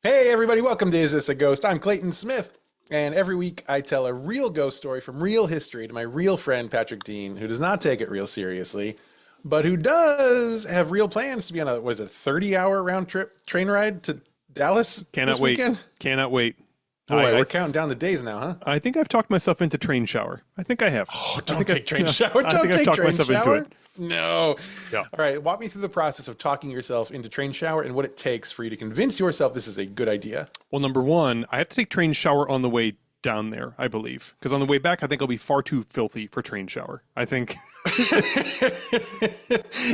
Hey everybody, welcome to Is This a Ghost? I'm Clayton Smith, and every week I tell a real ghost story from real history to my real friend Patrick Dean, who does not take it real seriously, but who does have real plans to be on a, what is it, 30-hour round trip train ride to Dallas Cannot this wait. weekend? Cannot wait. Boy, I we're counting down the days now, huh? I think I've talked myself into train shower. I think I have. Oh, I don't think take train shower. I Don't think I've take talked train myself into shower. it. No. Yeah. All right, walk me through the process of talking yourself into train shower and what it takes for you to convince yourself this is a good idea. Well, number one, I have to take train shower on the way down there, I believe, because on the way back, I think I'll be far too filthy for train shower. I think.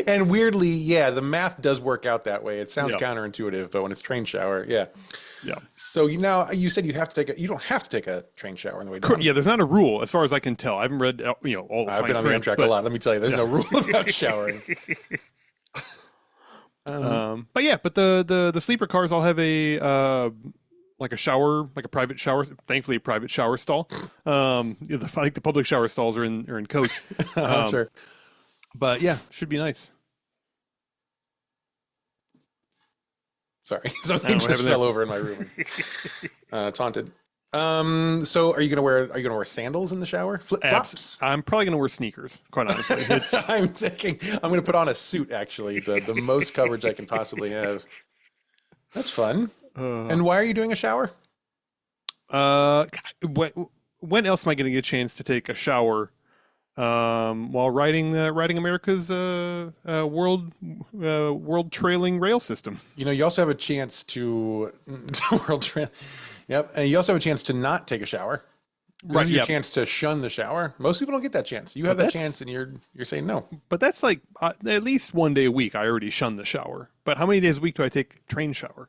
And weirdly, yeah, the math does work out that way. It sounds Yeah. counterintuitive, but when it's train shower, yeah. Yeah. So you said you have to take a, you don't have to take a train shower on the way down. Yeah. There's not a rule as far as I can tell. I haven't read, all the I've fine been on the print, Amtrak a but, lot. Let me tell you, there's no rule about showering. But yeah, but the sleeper cars all have a like a shower, like a private shower. Thankfully, a private shower stall. I think the public shower stalls are in coach. Sure. But yeah, should be nice. Sorry, I something don't know what just happened fell there. over in my room. It's haunted. So are you gonna wear sandals in the shower? Flip flops? I'm probably gonna wear sneakers. Quite honestly, it's I'm gonna put on a suit actually, the most coverage I can possibly have. That's fun. And why are you doing a shower? when else am I going to get a chance to take a shower while riding America's world trailing rail system? You also have a chance to world trail. Yep. And you also have a chance to not take a shower. This Right, is your yep. chance to shun the shower. Most people don't get that chance. You have that that's- chance and you're saying no. But that's like at least one day a week. I already shun the shower. But how many days a week do I take train shower?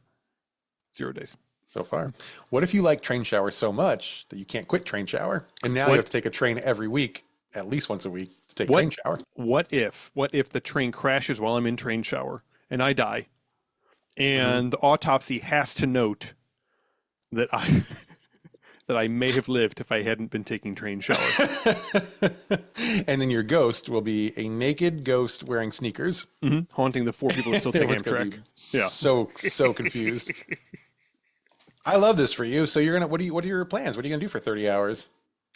0 days. So far. What if you like train shower so much that you can't quit train shower? And now you What- have to take a train every week, at least once a week, to take What- train shower. What if the train crashes while I'm in train shower and I die, and the autopsy has to note that I that I may have lived if I hadn't been taking train shower. And then your ghost will be a naked ghost wearing sneakers. Haunting the 4 people that still take Everyone's gonna Amtrak. be Yeah. so confused. I love this for you. So you're gonna what are your plans? What are you gonna do for 30 hours?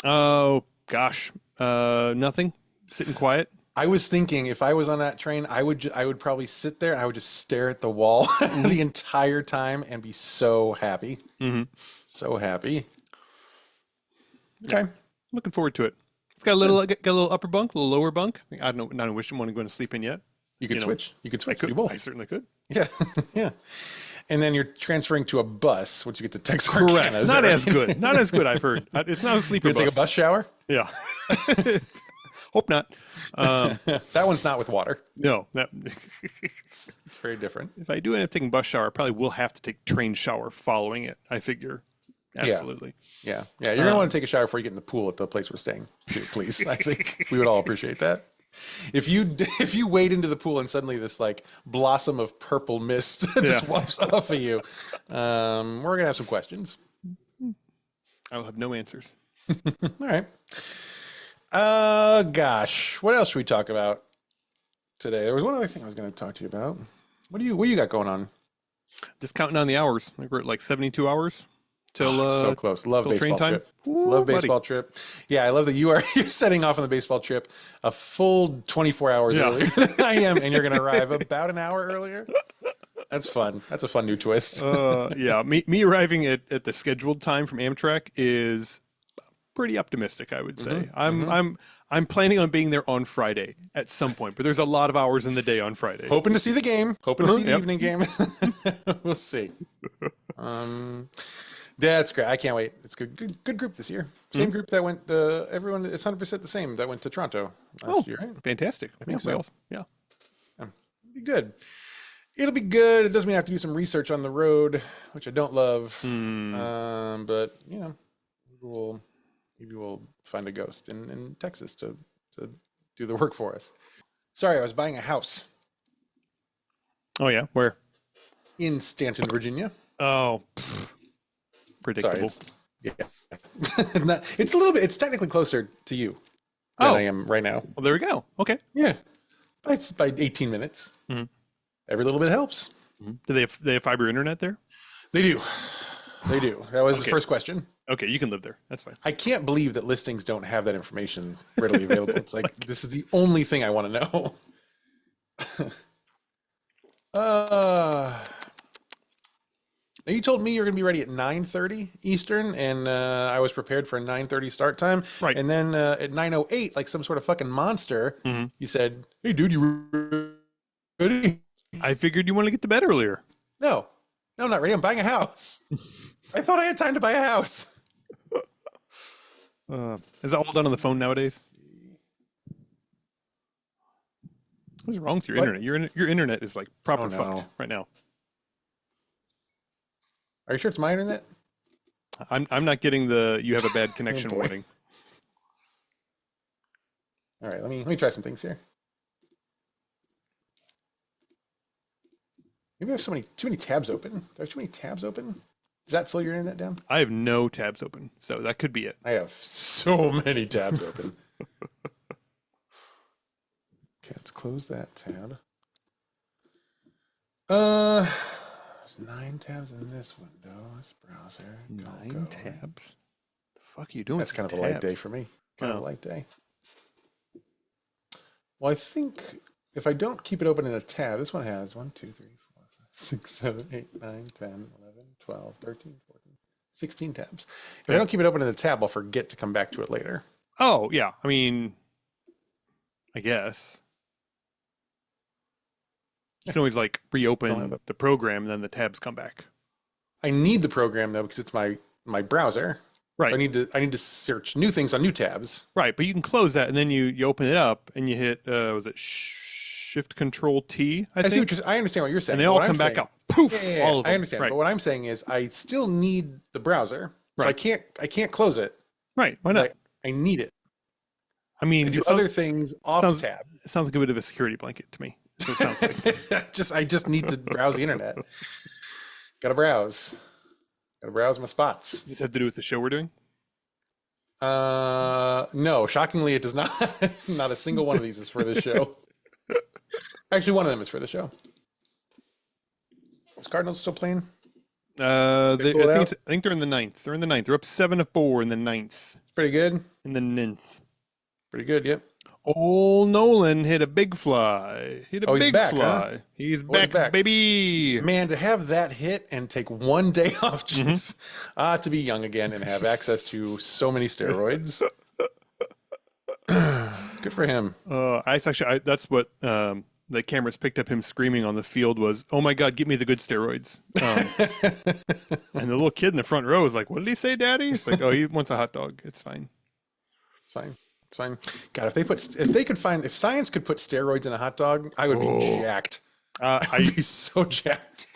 Oh gosh, nothing. Sitting quiet. I was thinking if I was on that train, I would probably sit there and I would just stare at the wall the entire time and be so happy. So happy. Okay. Looking forward to it. It's got a little upper bunk, a little lower bunk. I don't know. Not which one I'm going to sleep in yet. You could You know, switch. You could I switch. could. Do both. I certainly could. Yeah. Yeah. And then you're transferring to a bus, which you get to Texarkana. Correct. Is that Not right? as good. Not as good. I've heard. It's not a sleeper You're gonna bus. take a bus shower? Yeah. Hope not. That one's not with water. No. That, It's very different. if I do end up taking bus shower, I probably will have to take train shower following it. I figure. Absolutely. Yeah. Yeah. You're gonna want to take a shower before you get in the pool at the place we're staying too, please. I think we would all appreciate that. If you wade into the pool and suddenly this like blossom of purple mist just Yeah. wafts off of you, we're gonna have some questions. I will have no answers. All right. Gosh, what else should we talk about today? There was one other thing I was going to talk to you about. What do you got going on? Just counting down the hours. I think we're at like 72 hours till So close. Love till train baseball time. trip. Ooh, Love buddy. baseball trip. Yeah, I love that you're setting off on the baseball trip a full 24 hours Yeah. earlier than I am, and you're going to arrive about an hour earlier. That's fun. That's a fun new twist. Yeah, me arriving at the scheduled time from Amtrak is pretty optimistic, I would say. I'm planning on being there on Friday at some point, but there's a lot of hours in the day on Friday. Hoping to see the game. Hoping to see the Yep. evening game. We'll see. That's great. I can't wait. It's good group this year. Same group that went. Everyone. It's 100% the same that went to Toronto last year. Right? Fantastic. I think so. Yeah. It'll be good. It'll be good. It does mean I have to do some research on the road, which I don't love. But maybe we'll find a ghost in Texas to do the work for us. Sorry, I was buying a house Oh yeah. Where? in Stanton, Virginia. Oh, Sorry, predictable. it's a little bit. It's technically closer to you than Oh. I am right now. Well, there we go. Okay. Yeah, it's by 18 minutes. Every little bit helps. Do they have fiber internet there? They do. They do. That was the Okay. first question. Okay, you can live there. That's fine. I can't believe that listings don't have that information readily available. It's like, this is the only thing I want to know. Now you told me you're going to be ready at 9:30 Eastern, and I was prepared for a 9:30 start time. Right. And then at 9:08, like some sort of fucking monster, you said, "Hey, dude, you ready?" I figured you wanted to get to bed earlier. No, I'm not ready. I'm buying a house. I thought I had time to buy a house. Is that all done on the phone nowadays? What's wrong with your What? internet? Your internet is like proper Oh, no. fucked right now. Are you sure it's my internet? I'm not getting the you have a bad connection boy. warning. All right, let me try some things here. Maybe I have too many tabs open. There are too many tabs open. Does that slow your internet down? I have no tabs open, so that could be it. I have so many tabs open. Okay, let's close that tab. There's 9 tabs in this window. This browser. Nine tabs. The fuck are you doing? That's with kind of these a light tabs? day for me. Kind of Oh. a light day. Well, I think if I don't keep it open in a tab, this one has 1, 2, 3, 4, 5, 6, 7, 8, 9, 10, 11, 12, 13, 14, 16 tabs. If I don't keep it open in a tab, I'll forget to come back to it later. Oh yeah, I mean, I guess you can always like reopen the program, and then the tabs come back. I need the program though because it's my browser. Right. So I need to search new things on new tabs. Right, but you can close that, and then you open it up, and you hit was it Shift Control T? I see think. what I understand what you're saying. And they but all what I'm come back saying- up. Poof! Yeah, All of them. I understand. Right. But what I'm saying is I still need the browser. So Right. I can't close it. Right. Why not? I need it. I mean, I do it sounds, other things off sounds- tab. it sounds like a bit of a security blanket to me. That's what it sounds like. I just need to browse the internet. Gotta browse. Gotta browse my spots. Does this have to do with the show we're doing? No, shockingly, it does not. Not a single one of these is for this show. Actually, one of them is for the show. Is Cardinals still playing? I pull it think they're in the ninth. They're in the ninth. They're up 7-4 in the ninth. Pretty good. In the ninth. Pretty good. Yep. Old Nolan hit a big fly. Hit a Oh, he's big back, fly. huh? He's Oh, he's back, back. baby. Man, to have that hit and take one day off, jeez. To be young again and have access to so many steroids. Good for him. That's what the cameras picked up him screaming on the field was, "Oh my God, give me the good steroids!" And the little kid in the front row was like, "What did he say, Daddy?" It's like, "Oh, he wants a hot dog. It's fine." It's fine. It's fine. God, if science could put steroids in a hot dog, I would be jacked. I'd be so jacked.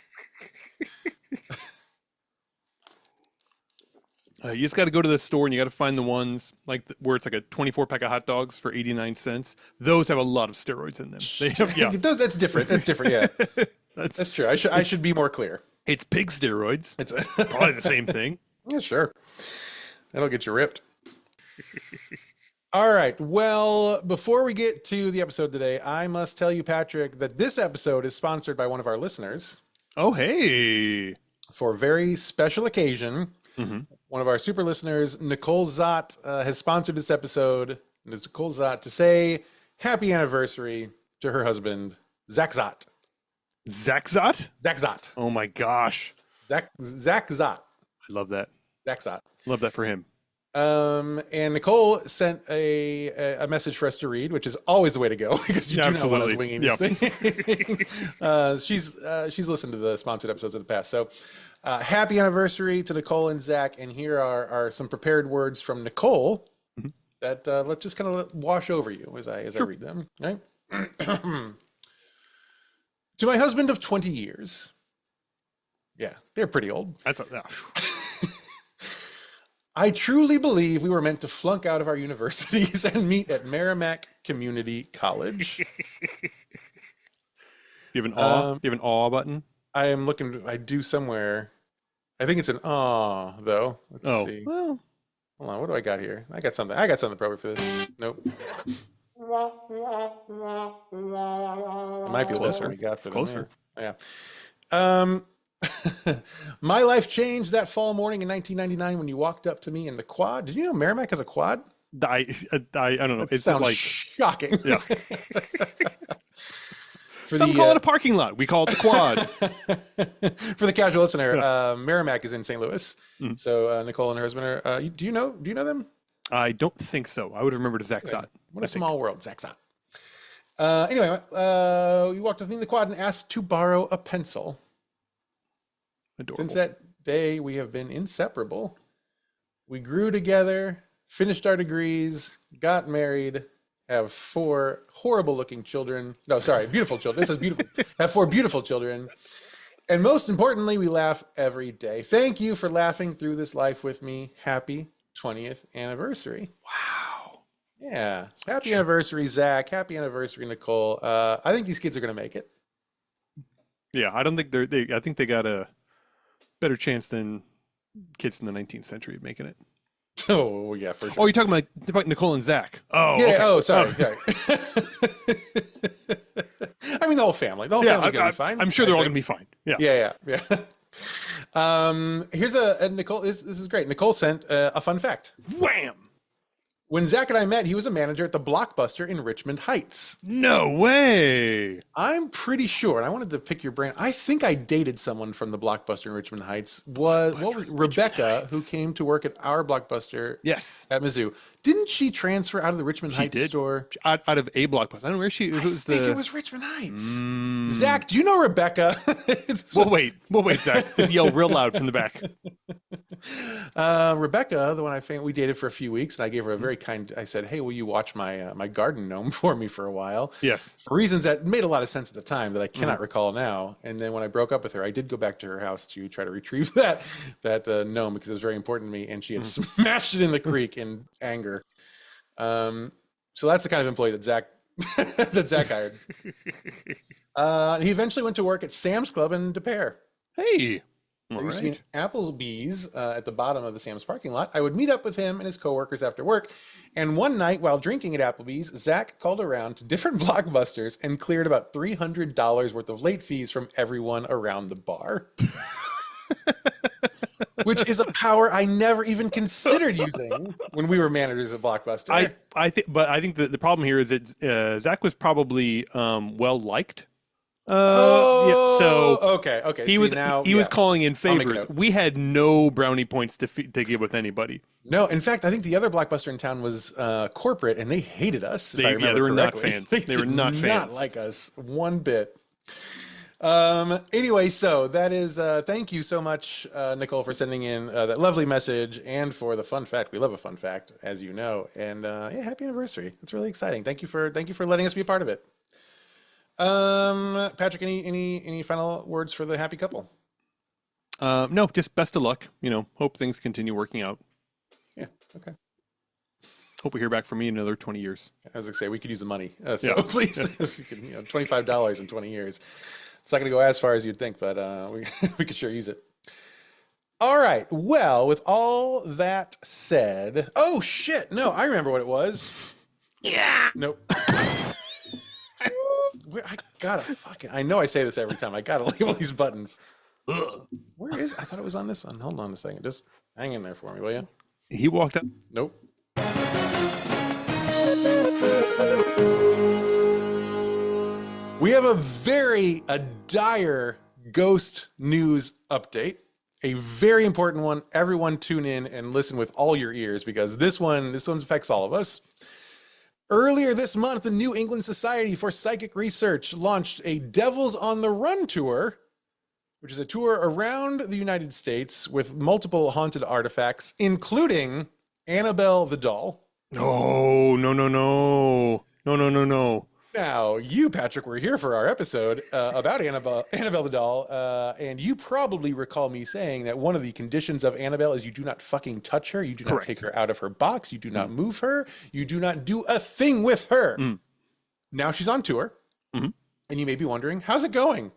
You just got to go to the store and you got to find the ones where it's like a 24 pack of hot dogs for 89 cents. Those have a lot of steroids in them. They have, yeah, That's different. That's different. Yeah, that's true. I should be more clear. it's pig steroids. It's Probably the same thing. yeah, sure. That'll get you ripped. All right. Well, before we get to the episode today, I must tell you, Patrick, that this episode is sponsored by one of our listeners Oh, hey. for a very special occasion. One of our super listeners, Nicole Zott, has sponsored this episode. And it's Nicole Zott to say happy anniversary to her husband, Zach Zott. Zach Zott? Zach Zott. Oh my gosh. Zach Zott. I love that. Zach Zott. Love that for him. And Nicole sent a message for us to read, which is always the way to go because you do not want us winging this thing. She's listened to the sponsored episodes in the past. So happy anniversary to Nicole and Zach. And here are some prepared words from Nicole that let's just kind of wash over you as I read them. Right? To my husband of 20 years. Yeah, they're pretty old. I truly believe we were meant to flunk out of our universities and meet at Merrimack Community College. You have an awe? You have an awe button? I am looking, I do somewhere. I think it's an aw, though. Let's see. Well. Hold on, what do I got here? I got something appropriate for this. Nope. It might be Closer. closer. We got for It's closer. them. Yeah. My life changed that fall morning in 1999 when you walked up to me in the quad. Did you know Merrimack has a quad? I don't know. That Is it sounds like shocking. yeah? For Some the, call it a parking lot. We call it the quad. for the casual listener, Yeah. Merrimack is in St. Louis. Mhm. So Nicole and her husband are. Do you know them? I don't think so. I would have remembered Zach Sott. What a I think. small world, Zach Sott. Anyway, you walked with me in the quad and asked to borrow a pencil. Adorable. Since that day, we have been inseparable. We grew together, finished our degrees, got married, have 4 horrible-looking children. No, sorry, beautiful children. This is beautiful. Have 4 beautiful children. And most importantly, we laugh every day. Thank you for laughing through this life with me. Happy 20th anniversary. Wow. Yeah. Happy anniversary, Zach. Happy anniversary, Nicole. I think these kids are going to make it. Yeah, I don't think I think they got a better chance than kids in the 19th century of making it. Oh, yeah, for sure. Oh, you're talking about Nicole and Zach. Oh, yeah. okay. Oh, sorry. Sorry. I mean, the whole family. The whole family's going to be fine. I'm sure they're all going to be fine. Yeah. Yeah. Here's a Nicole. This is great. Nicole sent a fun fact. Wham! When Zach and I met, he was a manager at the Blockbuster in Richmond Heights. No way. I'm pretty sure, and I wanted to pick your brain. I think I dated someone from the Blockbuster in Richmond Heights. What was Rebecca, who came to work at our Blockbuster? Yes. At Mizzou. Didn't she transfer out of the Richmond Heights did. store? Out of a Blockbuster. I don't know where she. I think it was Richmond Heights. Zach, do you know Rebecca? We'll wait, Zach. Just yell real loud from the back. Rebecca, the one we dated for a few weeks, and I gave her a very kind. I said, "Hey, will you watch my garden gnome for me for a while?" Yes. For reasons that made a lot of sense at the time that I cannot recall now. And then when I broke up with her, I did go back to her house to try to retrieve that gnome because it was very important to me, and she had smashed it in the creek in anger. So that's the kind of employee that Zach hired. He eventually went to work at Sam's Club in Des Peres. Hey. There used to be an Applebee's at the bottom of the Sam's parking lot. I would meet up with him and his coworkers after work. And one night while drinking at Applebee's, Zach called around to different Blockbusters and cleared about $300 worth of late fees from everyone around the bar. Which is a power I never even considered using when we were managers at Blockbuster. I think the problem here is that Zach was probably well liked. So okay. He was calling in favors. We had no brownie points to give with anybody. No, in fact, I think the other Blockbuster in town was corporate, and they hated us. If I remember they were correctly. not fans. They were not fans. Not like us one bit. Anyway, so that is thank you so much, Nicole, for sending in that lovely message and for the fun fact. We love a fun fact, as you know. And yeah, happy anniversary. It's really exciting. Thank you for letting us be a part of it. Patrick, any final words for the happy couple? No, just best of luck. Hope things continue working out. Yeah. Okay. Hope we hear back from me in another 20 years. As I say, we could use the money. Please, if you can, $25 in 20 years. It's not going to go as far as you'd think, but we could sure use it. All right. Well, with all that said, oh shit! No, I remember what it was. Yeah. Nope. I know I say this every time. I gotta label these buttons. Where is? I thought it was on this one. Hold on a second. Just hang in there for me, will you? He walked up. Nope. We have a dire ghost news update. A very important one. Everyone tune in and listen with all your ears because this one affects all of us. Earlier this month, the New England Society for Psychic Research launched a Devils on the Run tour, which is a tour around the United States with multiple haunted artifacts, including Annebelle the doll. No. Now, you, Patrick, were here for our episode about Annebelle the doll, and you probably recall me saying that one of the conditions of Annebelle is you do not fucking touch her, you do not take her out of her box, you do not move her, you do not do a thing with her. Now she's on tour, and you may be wondering, how's it going?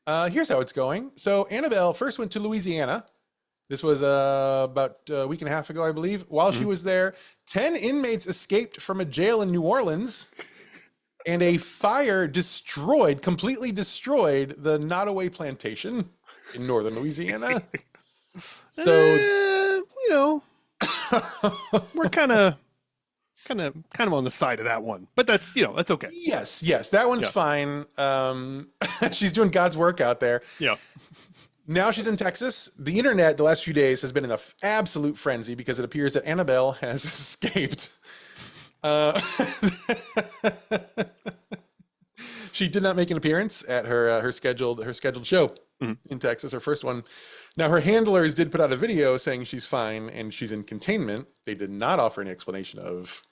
Here's how it's going. So Annebelle first went to Louisiana. This was about a week and a half ago, I believe. While she was there, 10 inmates escaped from a jail in New Orleans. And a fire completely destroyed the Nottoway plantation. in northern Louisiana. So, you know, we're kind of on the side of that one, but that's, you know, that's okay. yes, that one's fine. She's doing God's work out there. Yeah. Now she's in Texas. The internet the last few days has been in an absolute frenzy because it appears that Annebelle has escaped. She did not make an appearance at her scheduled show in Texas, her first one. Now her handlers did put out a video saying she's fine and she's in containment. They did not offer any explanation of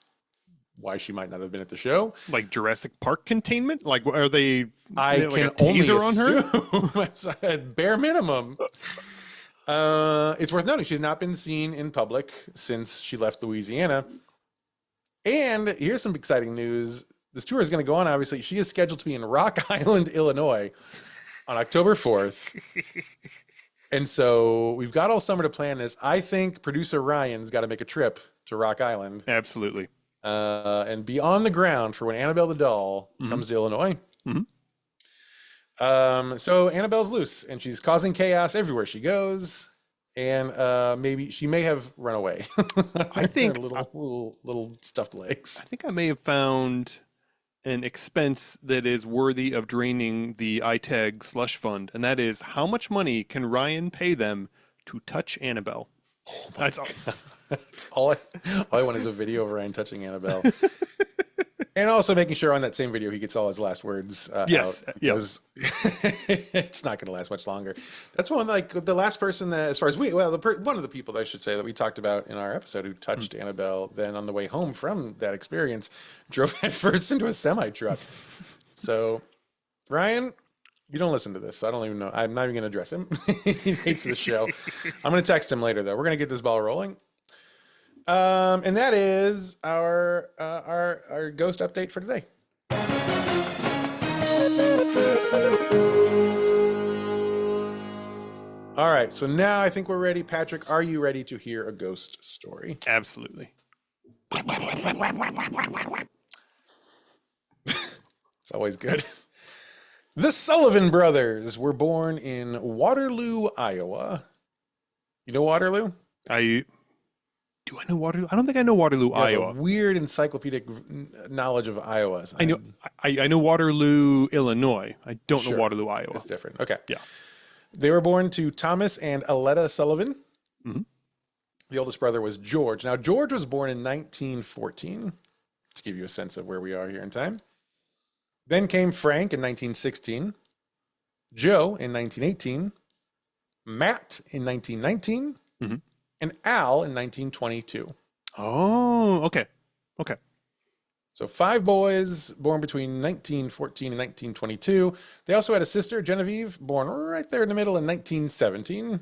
why she might not have been at the show. Like Jurassic Park containment? Like, are they? I like can a taser only assume, at bare minimum. It's worth noting she's not been seen in public since she left Louisiana. And here's some exciting news. This tour is going to go on, obviously. She is scheduled to be in Rock Island, Illinois on October 4th. And so we've got all summer to plan this. I think producer Ryan's got to make a trip to Rock Island. Absolutely. And be on the ground for when Annebelle the doll comes to Illinois. So Annebelle's loose and she's causing chaos everywhere she goes. And maybe she may have run away. I think little stuffed legs. I think I may have found an expense that is worthy of draining the iTag slush fund, and that is how much money can Ryan pay them to touch Annebelle? Oh That's all. That's all I want is a video of Ryan touching Annebelle. And also making sure on that same video he gets all his last words yes, out, because it's not going to last much longer. That's one, like the last person that, as far as one of the people that I should say that we talked about in our episode who touched Annebelle, then on the way home from that experience, drove headfirst into a semi-truck. So, Ryan, you don't listen to this. So I don't even know. I'm not even going to address him. He hates the show. I'm going to text him later, though. We're going to get this ball rolling. And that is our ghost update for today. All right, so now I think we're ready. Patrick, are you ready to hear a ghost story? Absolutely. It's always good. The Sullivan brothers were born in Waterloo, Iowa. You know Waterloo? Do I know Waterloo? I don't think I know Waterloo, Iowa. Weird encyclopedic knowledge of Iowa. I know Waterloo, Illinois. I don't know Waterloo, Iowa. It's different. Okay. Yeah. They were born to Thomas and Aletta Sullivan. Mm-hmm. The oldest brother was George. Now, George was born in 1914, to give you a sense of where we are here in time. Then came Frank in 1916, Joe in 1918, Matt in 1919, and Al in 1922. Oh, okay. Okay. So 5 boys born between 1914 and 1922. They also had a sister, Genevieve, born right there in the middle in 1917.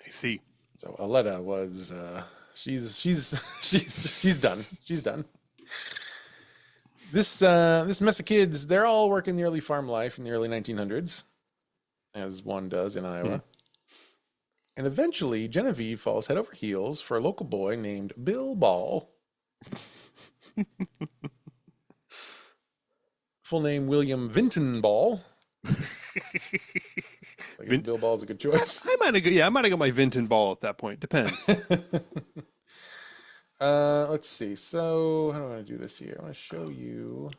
I see. So Aletta was she's done. She's done. This mess of kids, they're all working the early farm life in the early 1900s, as one does in Iowa. And eventually, Genevieve falls head over heels for a local boy named Bill Ball. Full name William Vinton Ball. Bill Ball's a good choice. I might have got my Vinton Ball at that point. Depends. Let's see. So how do I want to do this here? I want to show you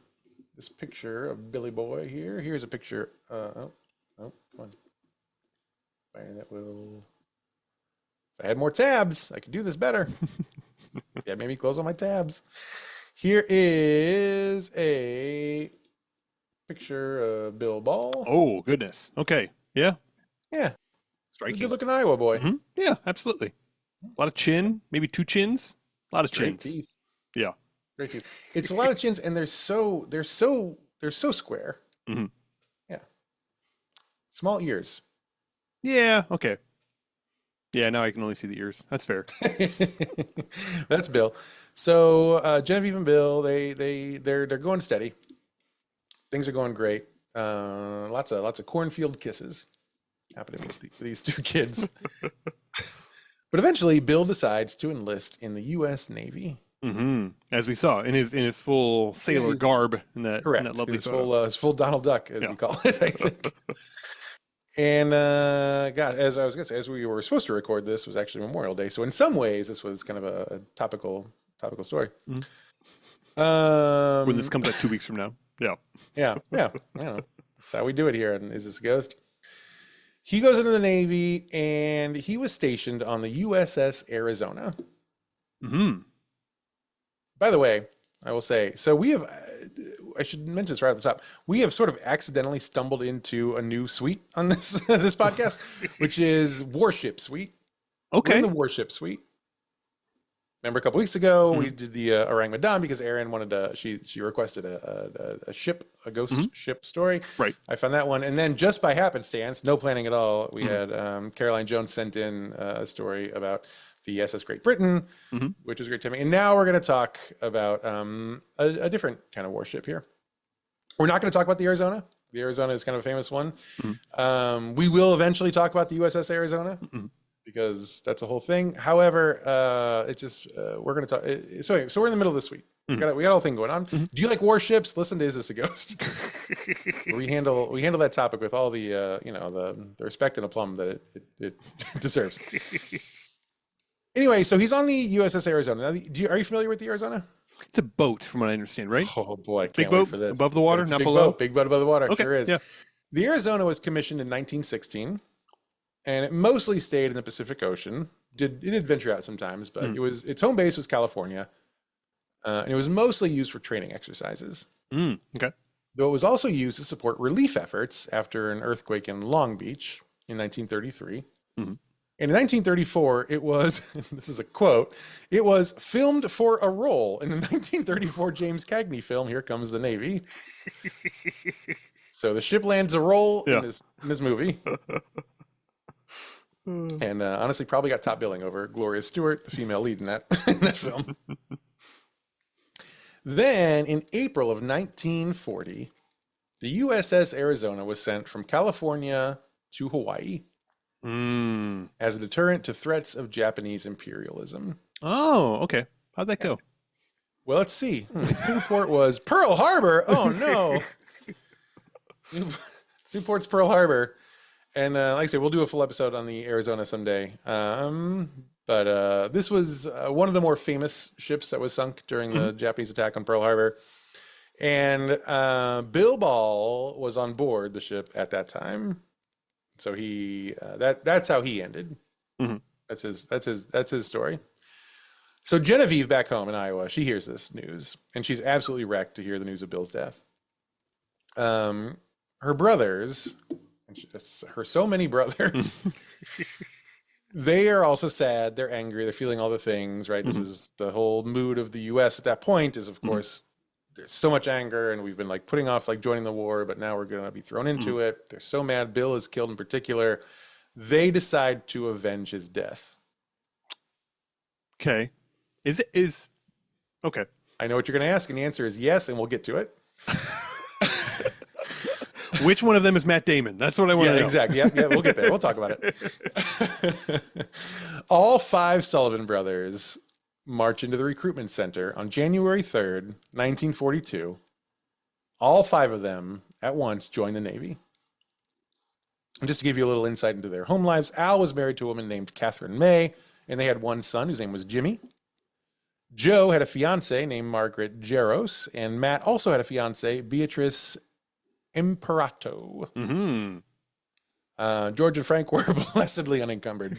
this picture of Billy Boy here. Here's a picture. Come on. That will. If I had more tabs, I could do this better. Yeah, maybe close all my tabs. Here is a picture of Bill Ball. Oh, goodness. Okay. Yeah. Yeah. Striking. Good looking Iowa boy. Mm-hmm. Yeah, absolutely. A lot of chin, maybe 2 chins. A lot of chins. Teeth. Yeah. Great teeth. It's a lot of chins, and they're so square. Mm-hmm. Yeah. Small ears. Yeah. Okay. Yeah. Now I can only see the ears. That's fair. That's Bill. So Genevieve and Bill, they're going steady. Things are going great. Lots of cornfield kisses happening with these 2 kids. But eventually, Bill decides to enlist in the U.S. Navy. Mm-hmm. As we saw in his full sailor garb in that, correct. In that lovely his full Donald Duck, as we call it, I think. And God, as I was gonna say, as we were supposed to record this, was actually Memorial Day. So in some ways, this was kind of a topical story. When this comes out 2 weeks from now. Yeah. Yeah. I don't know. That's how we do it here. And Is This a Ghost? He goes into the Navy, and he was stationed on the USS Arizona. By the way, I will say, so we have, I should mention this right at the top. We have sort of accidentally stumbled into a new suite on this this podcast, which is Warship Suite. Okay. We're in the Warship Suite. Remember a couple weeks ago, we did the Orang Madame because Erin wanted to, she requested a ghost ship story. Right. I found that one. And then just by happenstance, no planning at all, we had Caroline Jones sent in a story about the SS Great Britain, which was great timing. And now we're going to talk about a different kind of warship here. We're not going to talk about the Arizona. The Arizona is kind of a famous one. We will eventually talk about the USS Arizona. Because that's a whole thing. However, it's just we're going to talk. So we're in the middle of this week. We got a whole thing going on. Do you like warships? Listen to Is This a Ghost? we handle that topic with all the the respect and aplomb that it deserves. Anyway, so he's on the USS Arizona. Now, are you familiar with the Arizona? It's a boat, from what I understand, right? Oh boy, Big boat for this. above the water, It's not big below. Big boat above the water. Okay, Sure is. yeah. The Arizona was commissioned in 1916. And it mostly stayed in the Pacific Ocean. It did venture out sometimes, but its home base was California. And it was mostly used for training exercises. Okay. Though it was also used to support relief efforts after an earthquake in Long Beach in 1933. And in 1934, it was, this is a quote, it was filmed for a role in the 1934 James Cagney film, Here Comes the Navy. So the ship lands a role in this movie. And honestly, probably got top billing over Gloria Stewart, the female lead in that film. Then, in April of 1940, the USS Arizona was sent from California to Hawaii as a deterrent to threats of Japanese imperialism. Oh, okay. How'd that go? Well, let's see. Its new port was Pearl Harbor. Oh, no. Its new port's Pearl Harbor. And like I say, we'll do a full episode on the Arizona someday. But this was one of the more famous ships that was sunk during the Japanese attack on Pearl Harbor. And Bill Ball was on board the ship at that time. So that's how he ended. That's his story. So Genevieve back home in Iowa, she hears this news, and she's absolutely wrecked to hear the news of Bill's death. Her brothers, so many brothers, they are also sad. They're angry. They're feeling all the things, right? This is the whole mood of the U.S. at that point is, of course, there's so much anger, and we've been like putting off like joining the war, but now we're going to be thrown into it. They're so mad. Bill is killed in particular. They decide to avenge his death. Okay. Okay. I know what you're going to ask, and the answer is yes, and we'll get to it. Which one of them is Matt Damon? That's what I want to know. Exactly. Yeah, we'll get there. We'll talk about it. All 5 Sullivan brothers march into the recruitment center on January 3rd, 1942. All 5 of them at once join the Navy. And just to give you a little insight into their home lives, Al was married to a woman named Catherine May, and they had one son whose name was Jimmy. Joe had a fiancée named Margaret Jaros, and Matt also had a fiancée, Beatrice Imperato. George and Frank were blessedly unencumbered.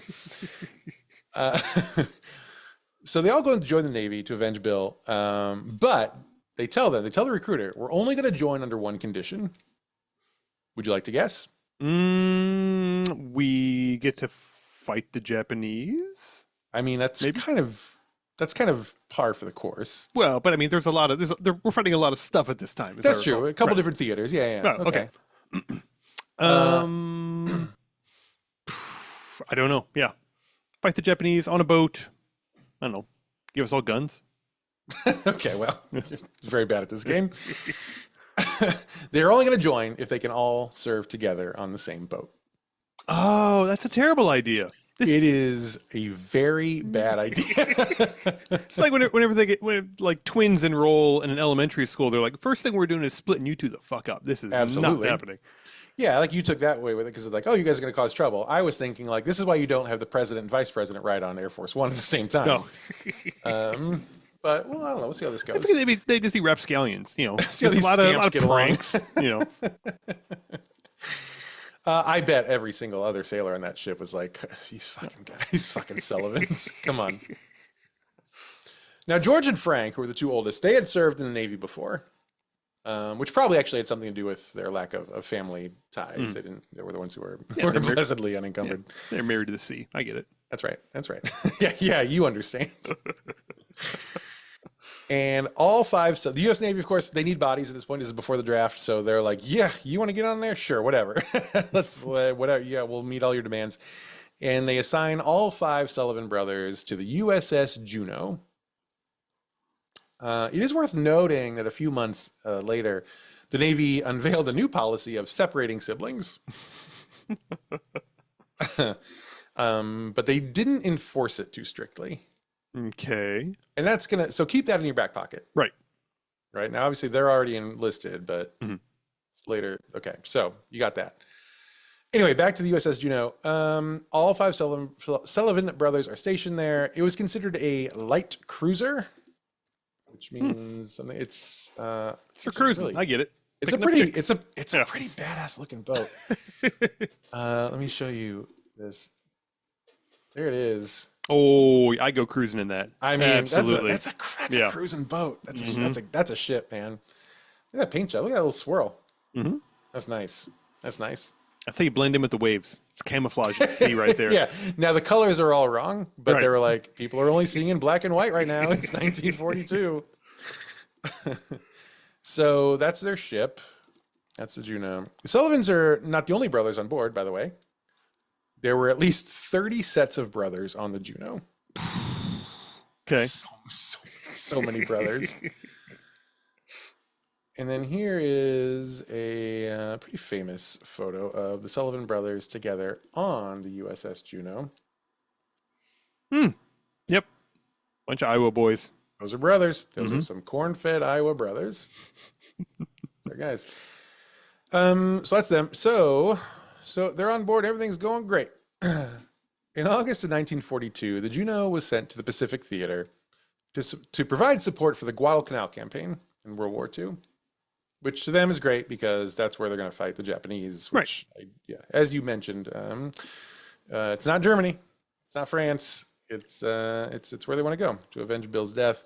So they all go to join the Navy to avenge Bill. But they tell the recruiter, we're only going to join under one condition. Would you like to guess? We get to fight the Japanese. I mean, that's kind of par for the course. Well, but I mean, we're fighting a lot of stuff at this time. That's true. A couple different theaters. Yeah. Oh, okay. I don't know. Yeah. Fight the Japanese on a boat. I don't know. Give us all guns. Okay, well, it's very bad at this game. They're only going to join if they can all serve together on the same boat. Oh, that's a terrible idea. It is a very bad idea. It's like whenever when like twins enroll in an elementary school, they're like, first thing we're doing is splitting you two the fuck up. This is not happening. Yeah, like you took that way with it because it's like, oh, you guys are going to cause trouble. I was thinking like, this is why you don't have the president and vice president ride on Air Force One at the same time. No. But well, I don't know. We'll see how this I goes. think they just be rapscallions, you know. See how There's these a scamps lot of get along. pranks, you know. I bet every single other sailor on that ship was like, these fucking guys, these fucking Sullivans. Come on. Now, George and Frank, who were the two oldest, they had served in the Navy before, which probably actually had something to do with their lack of family ties. They were the ones who were blessedly unencumbered. Yeah, they're married to the sea. I get it. That's right. That's right. yeah, you understand. And all five, so the U.S. Navy, of course, they need bodies at this point. This is before the draft, so they're like, "Yeah, you want to get on there? Sure, whatever. Let's whatever. Yeah, we'll meet all your demands." And they assign all five Sullivan brothers to the USS Juno. It is worth noting that a few months later, the Navy unveiled a new policy of separating siblings. But they didn't enforce it too strictly. Okay. And that's so keep that in your back pocket. Right. Right. Now, obviously, they're already enlisted, but later. Okay. So you got that. Anyway, back to the USS Juno. All five Sullivan brothers are stationed there. It was considered a light cruiser, which means something. It's for cruising. Really, I get it. It's a pretty badass looking boat. Let me show you this. There it is. Oh, I go cruising in that. I mean, absolutely. That's a cruising boat. That's a ship, man. Look at that paint job. Look at that little swirl. That's nice. That's nice. That's how you blend in with the waves. It's camouflage. You see right there. Yeah. Now the colors are all wrong, but they were like, people are only seeing in black and white right now. It's 1942. So that's their ship. That's the Juno. The Sullivans are not the only brothers on board, by the way. There were at least 30 sets of brothers on the Juno. Okay. So many brothers. And then here is a pretty famous photo of the Sullivan brothers together on the USS Juno. Yep. Bunch of Iowa boys. Those are brothers. Those are some corn-fed Iowa brothers. There, guys. So that's them. So they're on board. Everything's going great. In August of 1942, the Juno was sent to the Pacific Theater to provide support for the Guadalcanal campaign in World War II, which to them is great because that's where they're going to fight the Japanese. Which, as you mentioned, it's not Germany, it's not France. It's where they want to go to avenge Bill's death.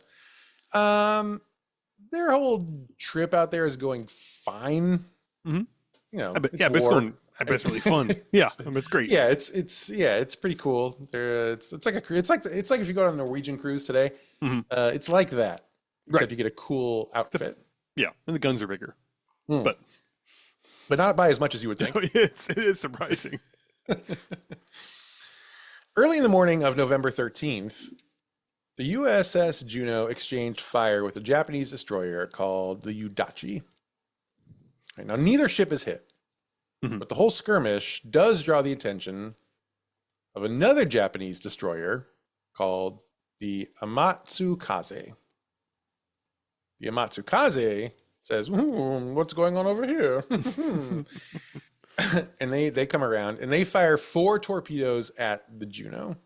Their whole trip out there is going fine. You know, but it's really fun. Yeah, it's great. Yeah, it's pretty cool. It's like if you go on a Norwegian cruise today. It's like that, except you get a cool outfit. Yeah, and the guns are bigger, but not by as much as you would think. It is surprising. Early in the morning of November 13th, the USS Juno exchanged fire with a Japanese destroyer called the Udachi. Right, now, neither ship is hit, but the whole skirmish does draw the attention of another Japanese destroyer called the Amatsukaze. The Amatsukaze says, what's going on over here? And they come around and they fire 4 torpedoes at the Juno.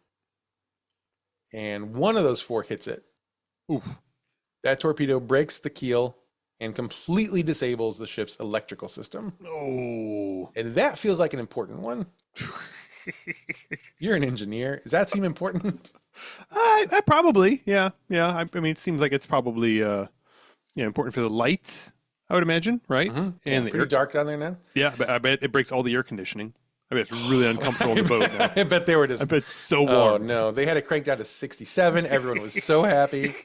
And one of those 4 hits it. Oof. That torpedo breaks the keel and completely disables the ship's electrical system. Oh. And that feels like an important one. You're an engineer. Does that seem important? I probably, yeah. I mean, it seems like it's probably important for the lights, I would imagine, right? And pretty dark down there now. Yeah, but I bet it breaks all the air conditioning. I bet it's really uncomfortable on the boat now. I bet they were just. I bet it's so warm. Oh no, they had it cranked down to 67. Everyone was so happy.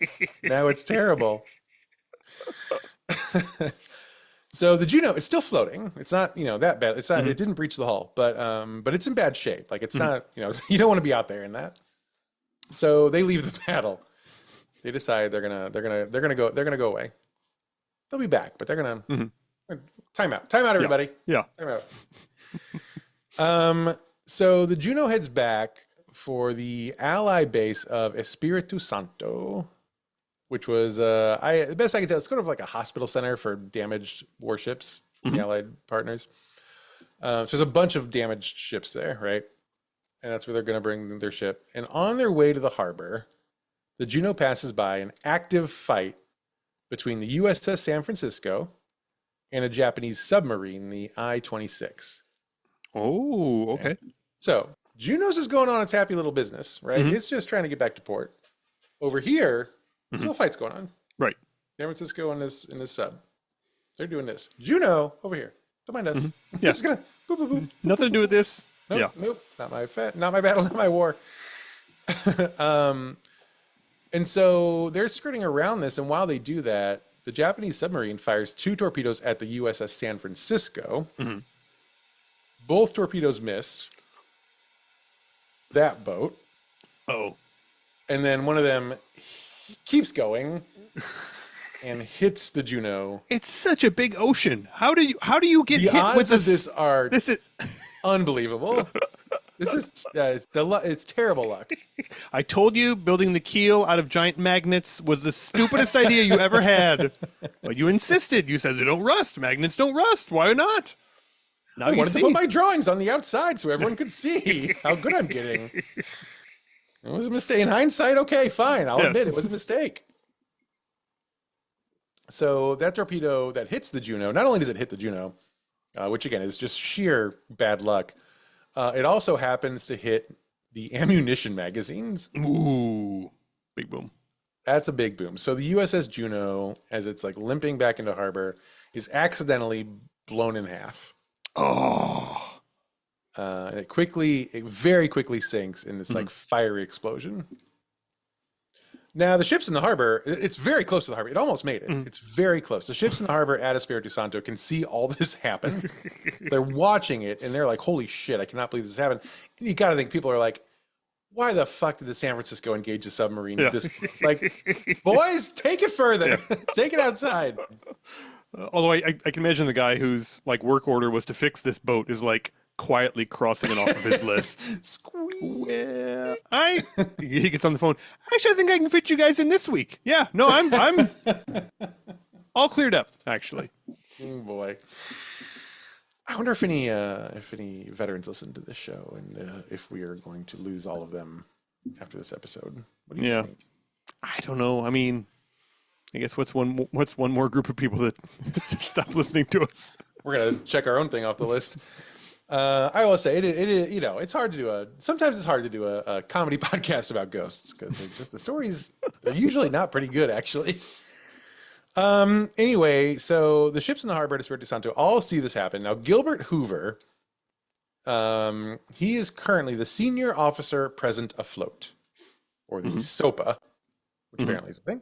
Now it's terrible. So the Juno, it's still floating. It's not, that bad. It's not. It didn't breach the hull, but it's in bad shape. Like it's not, you don't want to be out there in that. So they leave the battle. They decide they're gonna go away. They'll be back, but they're gonna time out, everybody. Yeah. Time out. So the Juno heads back for the ally base of Espiritu Santo, which was the best I can tell, it's kind of like a hospital center for damaged warships from the Allied partners. So there's a bunch of damaged ships there, right? And that's where they're going to bring their ship. And on their way to the harbor, the Juno passes by an active fight between the USS San Francisco and a Japanese submarine, the I-26. Oh, okay. So Juno's is going on its happy little business, right? It's just trying to get back to port. Over here, there's no fights going on. Right. San Francisco in this sub. They're doing this. Juno, over here. Don't mind us. Yeah. Just gonna boop, boop, boop. Nothing to do with this. Nope, Yeah. nope. Not my battle, not my war. And so they're skirting around this, and while they do that, the Japanese submarine fires 2 torpedoes at the USS San Francisco. Both torpedoes missed that boat. Oh. And then one of them keeps going and hits the Juno. It's such a big ocean. How do you get The hit odds with of this are This is unbelievable. This is it's terrible luck. I told you building the keel out of giant magnets was the stupidest idea you ever had. But you insisted. You said they don't rust. Magnets don't rust. Why not? Now I you wanted see. to put my drawings on the outside so everyone could see how good I'm getting. It was a mistake. In hindsight, okay, fine. I'll admit it was a mistake. So that torpedo that hits the Juno, not only does it hit the Juno, which again is just sheer bad luck, it also happens to hit the ammunition magazines. Ooh, big boom. That's a big boom. So the USS Juno, as it's like limping back into harbor, is accidentally blown in half. Oh. And it very quickly sinks in this like fiery explosion. Now the ships in the harbor, it's very close to the harbor. It almost made it. It's very close. The ships in the harbor at Espiritu Santo can see all this happen. They're watching it and they're like, holy shit, I cannot believe this happened. And you got to think people are like, why the fuck did the San Francisco engage a submarine? Yeah. Like, boys, take it further. Take it outside. Although I can imagine the guy whose like work order was to fix this boat is like quietly crossing it off of his list. Squeeze. Well, he gets on the phone. Actually, I think I can fit you guys in this week. Yeah, no, I'm all cleared up. Actually, Oh boy. I wonder if any veterans listen to this show, and if we are going to lose all of them after this episode. What do you think? I don't know. I mean, I guess what's one more group of people that stop listening to us? We're gonna check our own thing off the list. I will say it it's hard to do sometimes it's hard to do a comedy podcast about ghosts because just the stories are usually not pretty good actually. Anyway, so the ships in the harbor at Espiritu Santo all see this happen. Now Gilbert Hoover, he is currently the senior officer present afloat, or the SOPA, which apparently is a thing.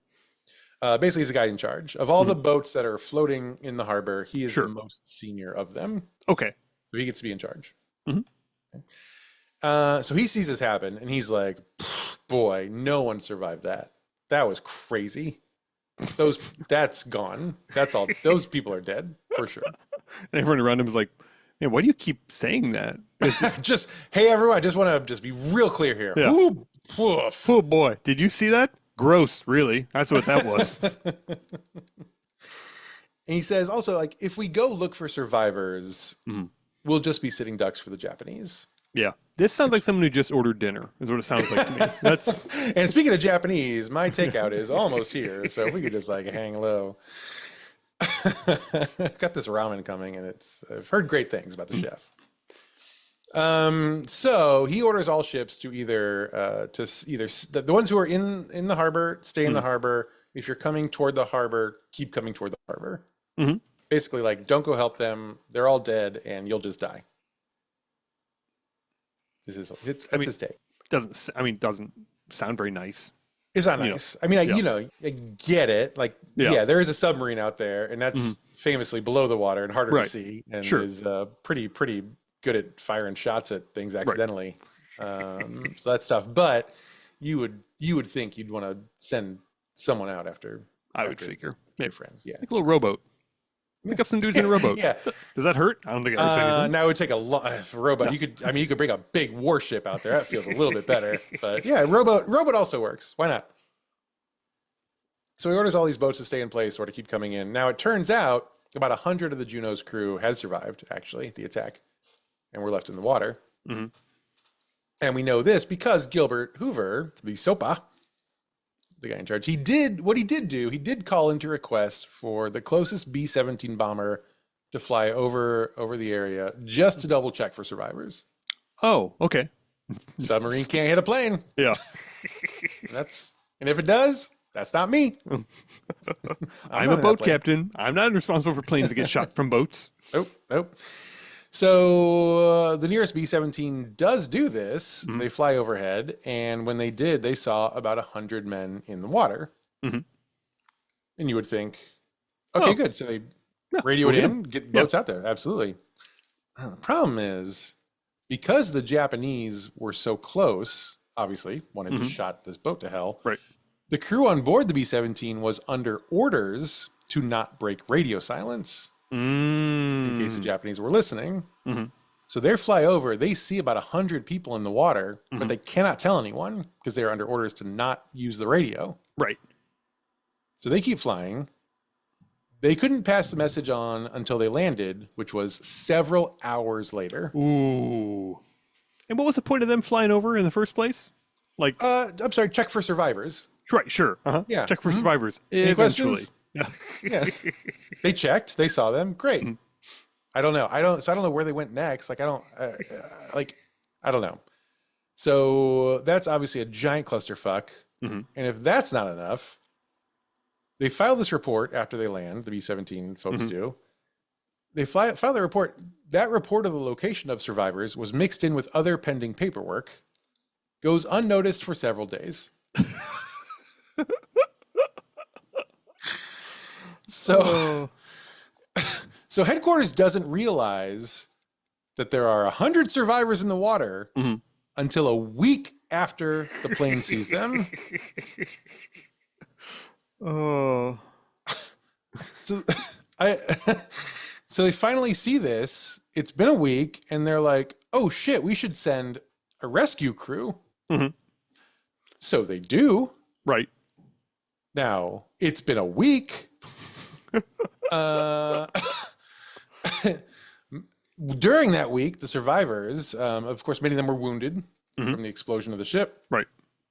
Basically, he's the guy in charge of all the boats that are floating in the harbor. He is the most senior of them. Okay. So he gets to be in charge. So he sees this happen and he's like, boy, no one survived that. That was crazy. That's gone. That's all. Those people are dead for sure. And everyone around him is like, man, why do you keep saying that? Just, hey, everyone, I just want to just be real clear here. Yeah. Ooh, poof. Oh boy, did you see that? Gross, really. That's what that was. And he says also, like, if we go look for survivors, we'll just be sitting ducks for the Japanese. Yeah. This sounds like someone who just ordered dinner, is what it sounds like to me. That's And speaking of Japanese, my takeout is almost here, so we could just like hang low. Got this ramen coming, and I've heard great things about the chef. So he orders all ships to either the ones who are in the harbor stay in the harbor. If you're coming toward the harbor, keep coming toward the harbor. Basically, like, don't go help them. They're all dead, and you'll just die. That's his take. doesn't sound very nice. It's not nice. I mean, I get it. Like, yeah, there is a submarine out there, and that's famously below the water and harder to see, and is pretty good at firing shots at things accidentally. So that stuff. But you would think you'd want to send someone out after. I would figure. Maybe friends. Yeah, like a little rowboat. Pick up some dudes in a rowboat. Yeah. Does that hurt? I don't think it hurts anything. Now it would take a lot for rowboat. Yeah. You could bring a big warship out there. That feels a little bit better. But yeah, rowboat also works. Why not? So he orders all these boats to stay in place or to keep coming in. Now it turns out about 100 of the Juno's crew had survived, actually, the attack. and were left in the water. Mm-hmm. And we know this because Gilbert Hoover, the SOPA, the guy in charge, he did call into request for the closest B-17 bomber to fly over the area just to double check for survivors. Oh, okay. Submarine can't hit a plane. Yeah. And if it does, that's not me. I'm a boat captain. I'm not responsible for planes that get shot from boats. Nope. So the nearest B-17 does do this. Mm-hmm. They fly overhead, and when they did, they saw about 100 men in the water. Mm-hmm. And you would think, okay, good. So they radio it in, get boats out there. Absolutely. The problem is, because the Japanese were so close, obviously, one had just shot this boat to hell. Right. The crew on board the B-17 was under orders to not break radio silence. In case the Japanese were listening. Mm-hmm. So they fly over, they see about 100 people in the water, but they cannot tell anyone because they're under orders to not use the radio. Right. So they keep flying. They couldn't pass the message on until they landed, which was several hours later. Ooh. And what was the point of them flying over in the first place? Like, I'm sorry, check for survivors. Right, sure. Uh-huh. Yeah. Check for survivors. Any Eventually. questions? Yeah. They checked, they saw them. Great. I don't know. I don't know where they went next. I don't know. So that's obviously a giant clusterfuck. And if that's not enough, they file this report after they land, the B-17 folks do. They file the report. That report of the location of survivors was mixed in with other pending paperwork, goes unnoticed for several days. So headquarters doesn't realize that there are 100 survivors in the water until a week after the plane sees them. Oh. So so they finally see this. It's been a week, and they're like, "Oh shit, we should send a rescue crew." So they do. Right. Now it's been a week. During that week, the survivors, of course, many of them were wounded from the explosion of the ship. Right.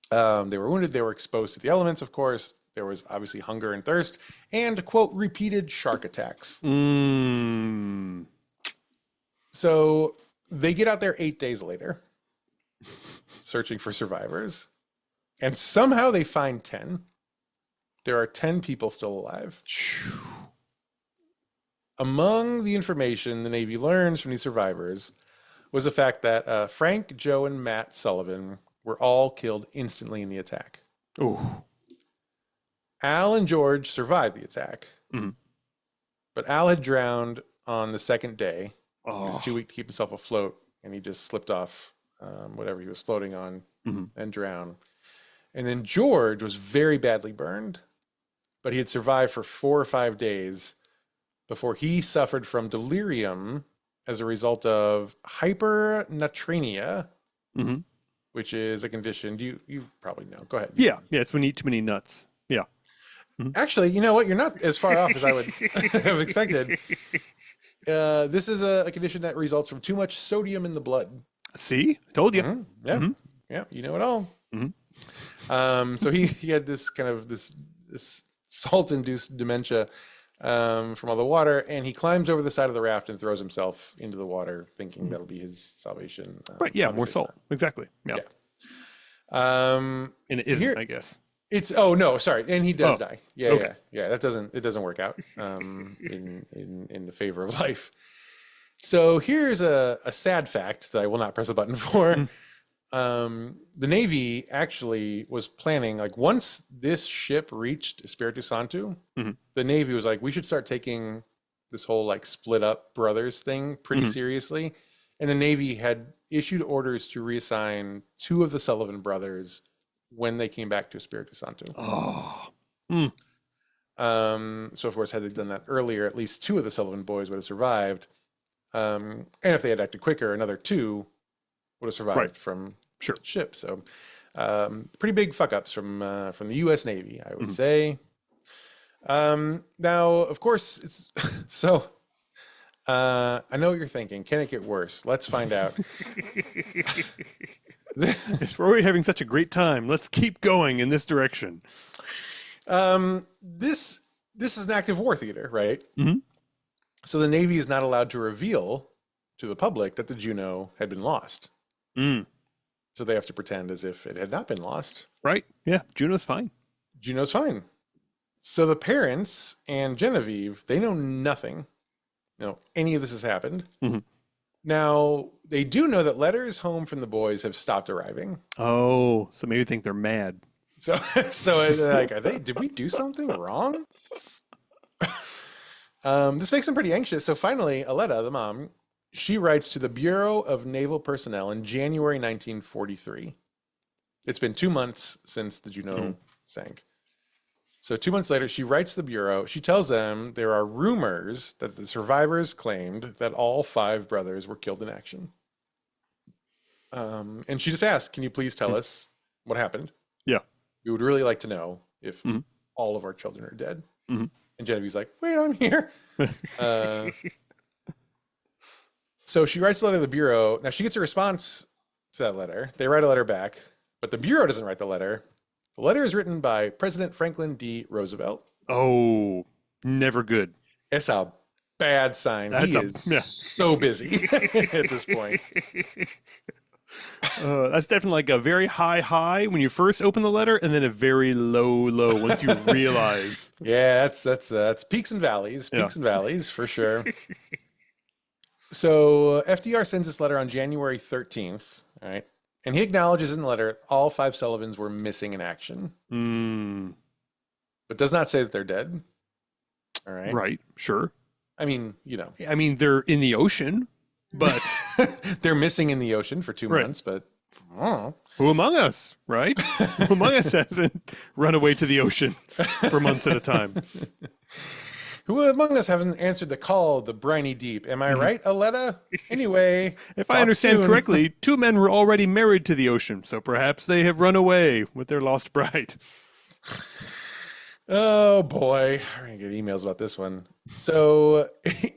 They were wounded. They were exposed to the elements, of course. There was obviously hunger and thirst and, quote, repeated shark attacks. So they get out there 8 days later, searching for survivors. And somehow they find 10. There are 10 people still alive. Among the information the Navy learns from these survivors was the fact that Frank, Joe, and Matt Sullivan were all killed instantly in the attack. Oh. Al and George survived the attack, but Al had drowned on the second day. He was too weak to keep himself afloat, and he just slipped off whatever he was floating on and drowned. And then George was very badly burned, but he had survived for 4 or 5 days before he suffered from delirium as a result of hypernatremia, which is a condition you probably know. Go ahead. Yeah, it's when you eat too many nuts. Yeah. Actually, you know what? You're not as far off as I would have expected. This is a condition that results from too much sodium in the blood. See? I told you. Yeah, you know it all. So he had this kind of this salt-induced dementia from all the water, and he climbs over the side of the raft and throws himself into the water, thinking that'll be his salvation. Right, yeah, more salt. Exactly. Yeah. And it isn't, I guess. It's no, sorry, and he does die. Yeah. That doesn't work out in the favor of life. So here's a sad fact that I will not press a button for. The Navy actually was planning, like, once this ship reached Espiritu Santo, the Navy was like, we should start taking this whole like split up brothers thing pretty seriously. And the Navy had issued orders to reassign 2 of the Sullivan brothers when they came back to Espiritu Santo. So of course, had they done that earlier, at least 2 of the Sullivan boys would have survived. And if they had acted quicker, another 2 would have survived from the ship. So pretty big fuck ups from the U.S. Navy, I would say. Now, of course, it's so I know what you're thinking. Can it get worse? Let's find out. Yes, we're already having such a great time. Let's keep going in this direction. This is an active war theater, right? Mm-hmm. So the Navy is not allowed to reveal to the public that the Juno had been lost. Mm. So they have to pretend as if it had not been lost. Right? Yeah, Juno's fine. Juno's fine. So the parents and Genevieve, they know nothing. No, any of this has happened. Mm-hmm. Now, they do know that letters home from the boys have stopped arriving. Oh, so maybe think they're mad. So they're like, did we do something wrong? This makes them pretty anxious. So finally, Aletta, the mom, she writes to the Bureau of Naval Personnel in January 1943. It's been 2 months since the Juno sank. So 2 months later, she writes the Bureau. She tells them there are rumors that the survivors claimed that all 5 brothers were killed in action. And she just asked, can you please tell us what happened? Yeah. We would really like to know if all of our children are dead. Mm-hmm. And Genevieve's like, wait, I'm here. So she writes a letter to the Bureau. Now she gets a response to that letter. They write a letter back, but the Bureau doesn't write the letter. The letter is written by President Franklin D. Roosevelt. Oh, never good. It's a bad sign. He is so busy at this point. That's definitely like a very high when you first open the letter, and then a very low once you realize. Yeah, that's peaks and valleys, and valleys for sure. So FDR sends this letter on January 13th, all right? And he acknowledges in the letter all 5 Sullivans were missing in action. But does not say that they're dead. All right. Right, sure. I mean, they're in the ocean, but they're missing in the ocean for 2 months, but who among us, right? Who among us hasn't run away to the ocean for months at a time? Who among us haven't answered the call of the briny deep? Am I right, Aletta? Anyway, if I understand correctly, 2 men were already married to the ocean, so perhaps they have run away with their lost bride. Oh boy, we're gonna get emails about this one. So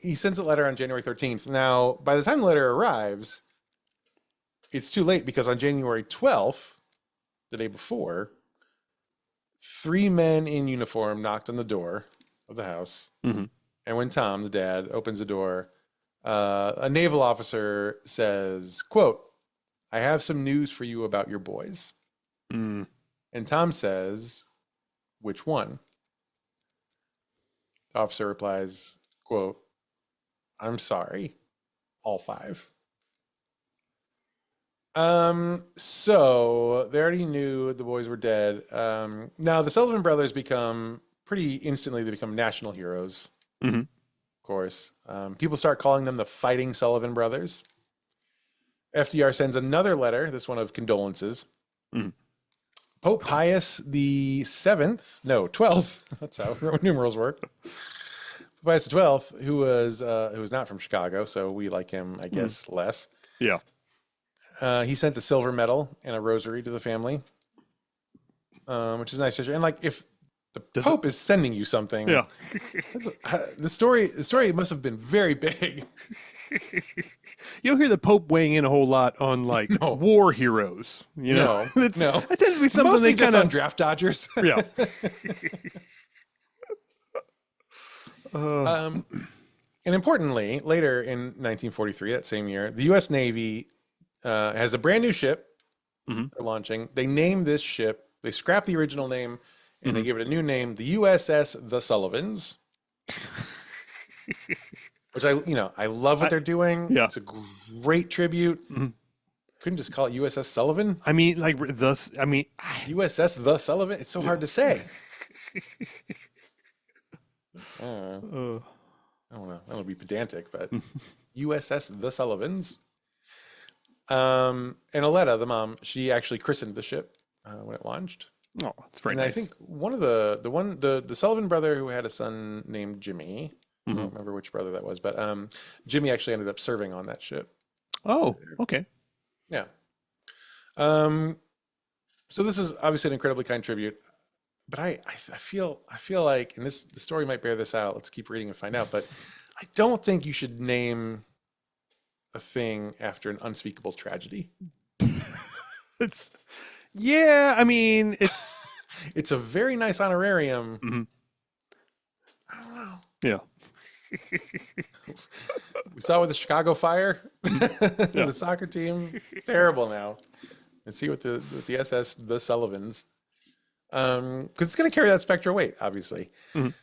he sends a letter on January 13th. Now, by the time the letter arrives, it's too late because on January 12th, the day before, 3 men in uniform knocked on the door of the house. Mm-hmm. And when Tom, the dad, opens the door, a naval officer says, quote, "I have some news for you about your boys." And Tom says, "Which one?" The officer replies, quote, "I'm sorry, all 5." So they already knew the boys were dead. Now the Sullivan brothers become pretty instantly, they become national heroes. Of course. People start calling them the Fighting Sullivan brothers. FDR sends another letter, this one of condolences. Pope Pius the 12th, that's how numerals work. Pius the 12th, who was not from Chicago, so we like him, I guess, less. Yeah. He sent a silver medal and a rosary to the family, which is nice. And like, if the Pope is sending you something, the story must have been very big. You don't hear the Pope weighing in a whole lot on like war heroes. You know, no, that tends to be something mostly they kind on of draft dodgers. Yeah. And importantly, later in 1943, that same year, the U.S. Navy has a brand new ship they're launching. They name this ship. They scrap the original name and they give it a new name, the USS The Sullivans. Which I love what they're doing. Yeah. It's a great tribute. Couldn't just call it USS Sullivan. I mean, like thus. I mean, USS The Sullivan. It's so hard to say. I don't want to be pedantic, but USS The Sullivans. And Aletta, the mom, she actually christened the ship when it launched. Oh, it's very and nice. I think one of the Sullivan brother who had a son named Jimmy. I don't remember which brother that was, but Jimmy actually ended up serving on that ship. Oh, okay. Yeah. So this is obviously an incredibly kind tribute, but I feel like, and the story might bear this out. Let's keep reading and find out. But I don't think you should name a thing after an unspeakable tragedy. It's yeah. I mean, it's It's a very nice honorarium. mhm, I don't know. yeah. We saw with the Chicago Fire, Yeah. the soccer team, terrible now. And see with the SS The Sullivans, because it's going to carry that spectral weight, obviously. Mhm.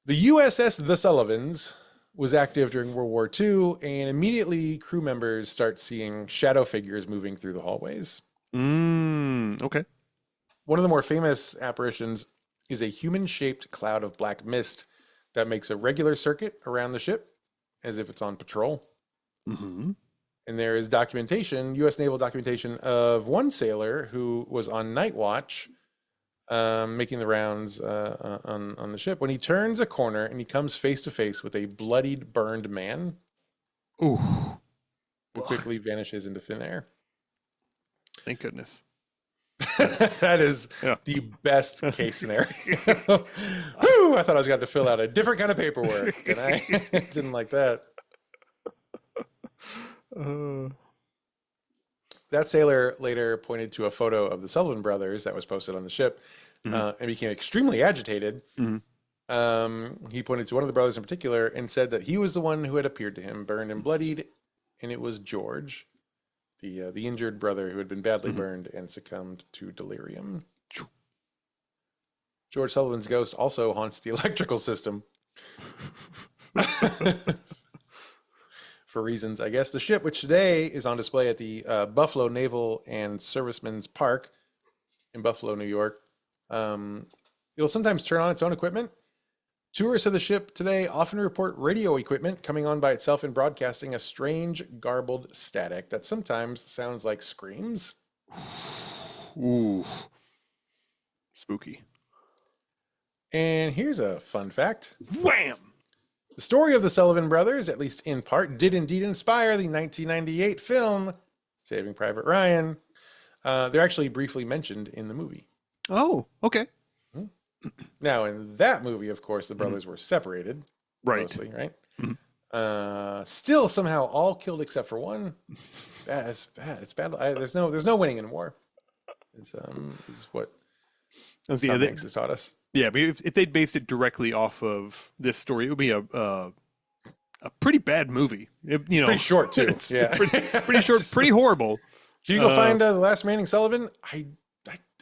The USS The Sullivans was active during World War II, and immediately crew members start seeing shadow figures moving through the hallways. Okay. One of the more famous apparitions is a human-shaped cloud of black mist that makes a regular circuit around the ship, as if it's on patrol. Mm-hmm. And there is documentation, U.S. naval documentation, of one sailor who was on night watch, making the rounds on the ship, when he turns a corner and he comes face to face with a bloodied, burned man Ooh. who quickly vanishes into thin air. Thank goodness. That is the best case scenario. Whew, I thought I was going to have to fill out a different kind of paperwork, and I didn't like that. That sailor later pointed to a photo of the Sullivan brothers that was posted on the ship, and became extremely agitated. He pointed to one of the brothers in particular and said that he was the one who had appeared to him, burned and bloodied, and it was George, the injured brother who had been badly burned and succumbed to delirium. George Sullivan's ghost also haunts the electrical system. For reasons, I guess. The ship, which today is on display at the Buffalo Naval and Servicemen's Park in Buffalo, New York, it'll sometimes turn on its own equipment. Tourists of the ship today often report radio equipment coming on by itself and broadcasting a strange, garbled static that sometimes sounds like screams. Ooh. Spooky. And here's a fun fact. Wham! The story of the Sullivan brothers, at least in part, did indeed inspire the 1998 film Saving Private Ryan. They're actually briefly mentioned in the movie. Oh, okay. Now, in that movie, of course, the brothers were separated. Right. Mostly, right? Still somehow all killed except for one. Bad. It's bad. It's bad. There's no winning in war. Is what Tom Hanks has taught us. Yeah, but if they'd based it directly off of this story, it would be a pretty bad movie. Pretty short too. Yeah, pretty short, pretty horrible. Can you go find the last remaining Sullivan?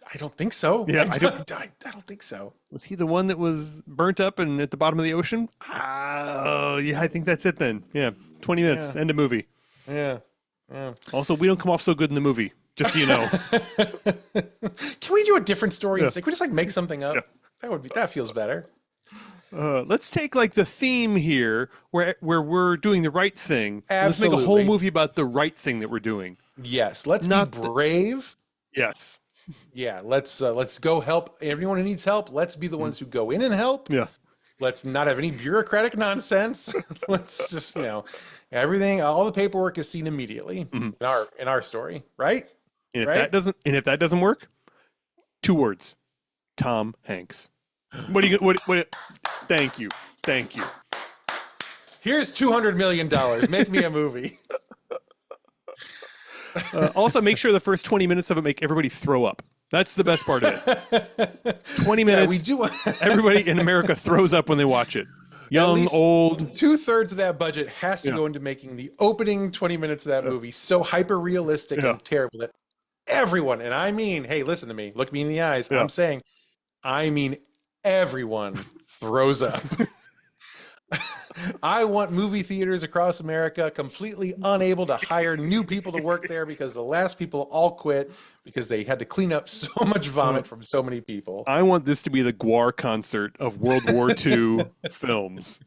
I don't think so. Yeah, I don't think so. Was he the one that was burnt up and at the bottom of the ocean? Oh, yeah, I think that's it then. Yeah, 20 minutes, end of movie. Yeah. Also, we don't come off so good in the movie, just so you know. Can we do a different story? Can we just make something up? Yeah. That feels better. Let's take the theme here where we're doing the right thing. Absolutely. Let's make a whole movie about the right thing that we're doing. Yes, let's be brave. Yes. Yeah, let's go help everyone who needs help. Let's be the ones who go in and help. Yeah. Let's not have any bureaucratic nonsense. Let's just, everything, all the paperwork is seen immediately in our story, right? And if that doesn't work, 2 words. Tom Hanks. What? Thank you. Here's $200 million. Make me a movie. Also, make sure the first 20 minutes of it make everybody throw up. That's the best part of it. 20 minutes. We do. Everybody in America throws up when they watch it. Young, old. 2/3 of that budget has to go into making the opening 20 minutes of that movie so hyper realistic and terrible that everyone, and I mean, hey, listen to me, look me in the eyes. I'm saying, I mean, everyone throws up. I want movie theaters across America completely unable to hire new people to work there because the last people all quit because they had to clean up so much vomit from so many people. I want this to be the Gwar concert of World War II films.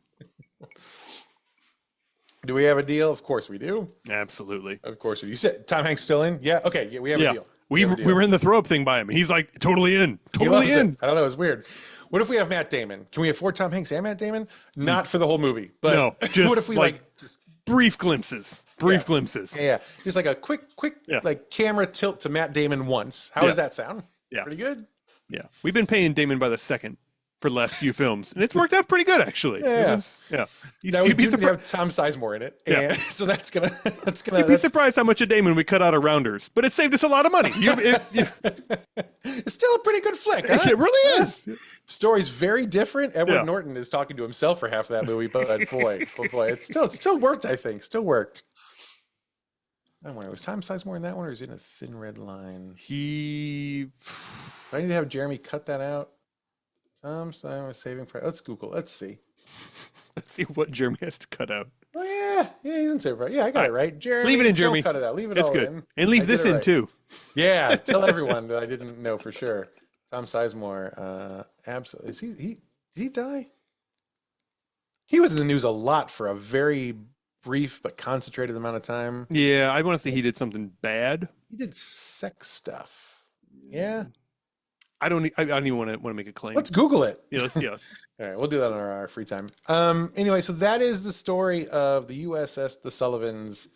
Do we have a deal? Of course we do. Absolutely. Of course we do. You said Tom Hanks still in? Yeah. Okay. Yeah, we have a deal. We were in the throw up thing by him. He's like totally in. Totally in. I don't know. It's weird. What if we have Matt Damon? Can we afford Tom Hanks and Matt Damon? Not for the whole movie, but no, just what if we just brief glimpses? Glimpses. Yeah. Just like a quick camera tilt to Matt Damon once. How does that sound? Yeah. Pretty good. Yeah. We've been paying Damon by the second for the last few films, and it's worked out pretty good actually. Yeah. Now we You'd be do surprised. have Tom Sizemore in it, Yeah. and so that's gonna You'd be surprised how much of Damon we cut out of Rounders, but it saved us a lot of money. It's still a pretty good flick. Huh? It really is. Story's very different. Edward Yeah. Norton is talking to himself for half of that movie, but boy, oh boy, it still worked. I think still worked. I wonder, was Tom Sizemore in that one, or is he in a Thin Red Line? He. Do I need to have Jeremy cut that out? Tom Sizemore Saving Private. Let's Google. Let's see. Let's see what Jeremy has to cut out. Oh yeah, he's in Saving Private. Yeah, I got it right. Jeremy, Leave it in, Jeremy. Don't cut it out. Leave it That's all good. in. And leave I this did it in right. too. Yeah, tell everyone that I didn't know for sure. Tom Sizemore, absolutely. Did he die? He was in the news a lot for a very brief but concentrated amount of time. Yeah, I want to say he did something bad. He did sex stuff. Yeah. I don't even want to make a claim. Let's Google it. Yes. All right, we'll do that on our free time. Anyway, so that is the story of the USS The Sullivans,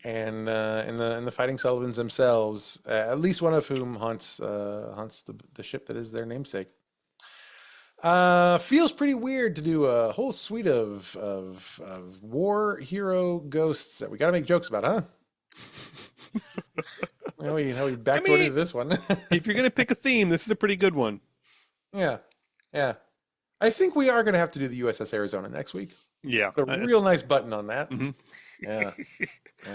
and the Fighting Sullivans themselves, at least one of whom haunts the ship that is their namesake. Feels pretty weird to do a whole suite of war hero ghosts that we got to make jokes about, huh? we backdoor into this one. If you're gonna pick a theme, this is a pretty good one. Yeah. I think we are going to have to do the USS Arizona next week. Yeah, Put a real nice button on that. Mm-hmm. Yeah.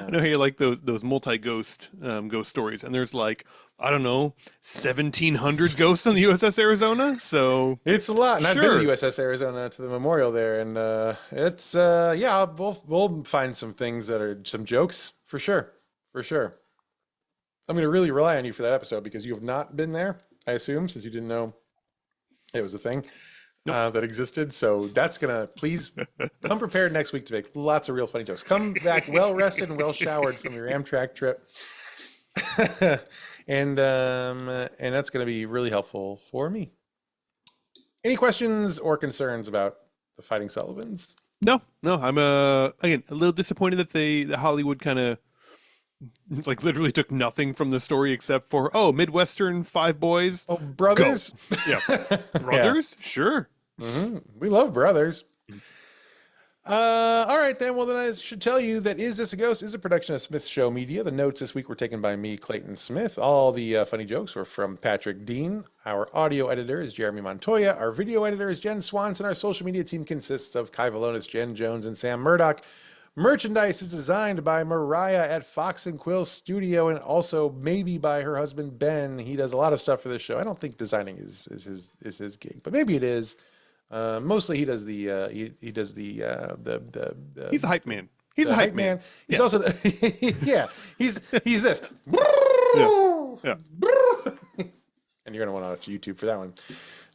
I know how you like those multi-ghost ghost stories, and there's like, I don't know, 1,700 ghosts on the USS Arizona. So It's a lot. And I've been Sure. to the USS Arizona to the memorial there, and it's we'll find some things that are some jokes for sure. I'm going to really rely on you for that episode because you have not been there, I assume, since you didn't know it was a thing that existed. So that's going to, please come prepared next week to make lots of real funny jokes. Come back well rested and well showered from your Amtrak trip. and that's going to be really helpful for me. Any questions or concerns about the Fighting Sullivans? no, I'm again a little disappointed that the Hollywood kind of like literally took nothing from the story except for Midwestern five boys. Oh, brothers. Yeah, brothers, sure. We love brothers. All right, then. Well, then I should tell you that Is This a Ghost is a production of Smith Show Media. The notes this week were taken by me, Clayton Smith. All the funny jokes were from Patrick Dean. Our audio editor is Jeremy Montoya. Our video editor is Jen Swanson. Our social media team consists of Kai Valonis, Jen Jones, and Sam Murdoch. Merchandise is designed by Mariah at Fox and Quill Studio, and also maybe by her husband Ben. He does a lot of stuff for this show. I don't think designing is his gig, but maybe it is. Mostly he does the He's a hype man. He's the a hype man. He's also he's this. Yeah. And you're gonna want to watch YouTube for that one.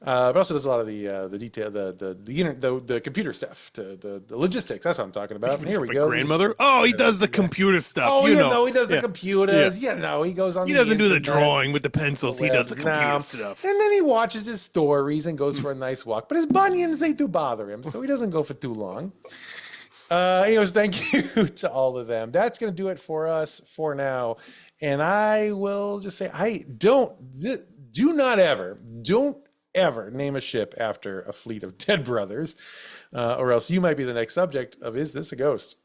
But also does a lot of the detail, the computer stuff, the logistics. That's what I'm talking about. And here we go. Grandmother. Oh, he does the computer stuff. Oh, you yeah, know. no, he does the Yeah. computers. Yeah, no, he goes on. He the doesn't do the internet. drawing with the pencils. He does the computer No. stuff. And then he watches his stories and goes for a nice walk. But his bunions, they do bother him, so he doesn't go for too long. Anyways, thank you to all of them. That's going to do it for us for now. And I will just say, don't ever name a ship after a fleet of dead brothers, or else you might be the next subject of Is This a Ghost?